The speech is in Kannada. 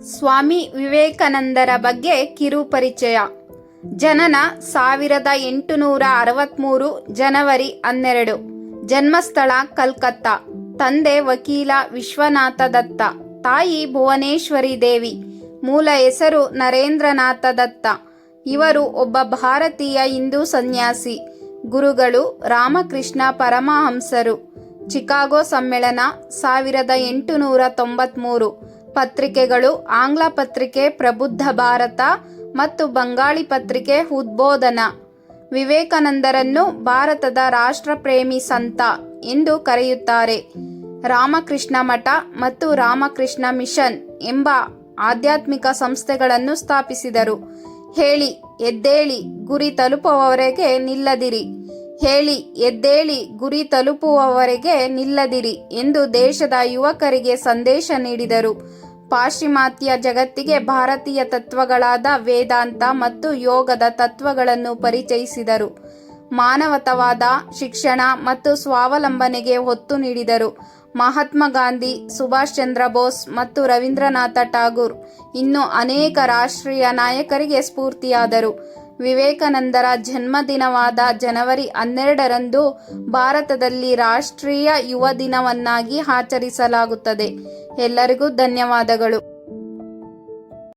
ಸ್ವಾಮಿ ವಿವೇಕಾನಂದರ ಬಗ್ಗೆ ಕಿರು ಪರಿಚಯ. ಜನನ 1863 ಜನವರಿ 12. ಜನ್ಮಸ್ಥಳ ಕಲ್ಕತ್ತಾ. ತಂದೆ ವಕೀಲ ವಿಶ್ವನಾಥ ದತ್ತ, ತಾಯಿ ಭುವನೇಶ್ವರಿ ದೇವಿ. ಮೂಲ ಹೆಸರು ನರೇಂದ್ರನಾಥ ದತ್ತ. ಇವರು ಒಬ್ಬ ಭಾರತೀಯ ಹಿಂದೂ ಸನ್ಯಾಸಿ. ಗುರುಗಳು ರಾಮಕೃಷ್ಣ ಪರಮಹಂಸರು. ಚಿಕಾಗೋ ಸಮ್ಮೇಳನ 1893. ಪತ್ರಿಕೆಗಳು ಆಂಗ್ಲ ಪತ್ರಿಕೆ ಪ್ರಬುದ್ಧ ಭಾರತ ಮತ್ತು ಬಂಗಾಳಿ ಪತ್ರಿಕೆ ಉದ್ಬೋಧನ. ವಿವೇಕಾನಂದರನ್ನು ಭಾರತದ ರಾಷ್ಟ್ರಪ್ರೇಮಿ ಸಂತ ಎಂದು ಕರೆಯುತ್ತಾರೆ. ರಾಮಕೃಷ್ಣ ಮಠ ಮತ್ತು ರಾಮಕೃಷ್ಣ ಮಿಷನ್ ಎಂಬ ಆಧ್ಯಾತ್ಮಿಕ ಸಂಸ್ಥೆಗಳನ್ನು ಸ್ಥಾಪಿಸಿದರು. ಹೇಳಿ ಎದ್ದೇಳಿ ಗುರಿ ತಲುಪುವವರೆಗೆ ನಿಲ್ಲದಿರಿ, ಹೇಳಿ ಎದ್ದೇಳಿ ಗುರಿ ತಲುಪುವವರೆಗೆ ನಿಲ್ಲದಿರಿ ಎಂದು ದೇಶದ ಯುವಕರಿಗೆ ಸಂದೇಶ ನೀಡಿದರು. ಪಾಶ್ಚಿಮಾತ್ಯ ಜಗತ್ತಿಗೆ ಭಾರತೀಯ ತತ್ವಗಳಾದ ವೇದಾಂತ ಮತ್ತು ಯೋಗದ ತತ್ವಗಳನ್ನು ಪರಿಚಯಿಸಿದರು. ಮಾನವತಾವಾದ, ಶಿಕ್ಷಣ ಮತ್ತು ಸ್ವಾವಲಂಬನೆಗೆ ಒತ್ತು ನೀಡಿದರು. ಮಹಾತ್ಮ ಗಾಂಧಿ, ಸುಭಾಷ್ ಚಂದ್ರ ಬೋಸ್ ಮತ್ತು ರವೀಂದ್ರನಾಥ ಠಾಗೂರ್ ಇನ್ನೂ ಅನೇಕ ರಾಷ್ಟ್ರೀಯ ನಾಯಕರಿಗೆ ಸ್ಫೂರ್ತಿಯಾದರು. ವಿವೇಕಾನಂದರ ಜನ್ಮದಿನವಾದ ಜನವರಿ 12ರಂದು ಭಾರತದಲ್ಲಿ ರಾಷ್ಟ್ರೀಯ ಯುವ ದಿನವನ್ನಾಗಿ ಆಚರಿಸಲಾಗುತ್ತದೆ. ಎಲ್ಲರಿಗೂ ಧನ್ಯವಾದಗಳು.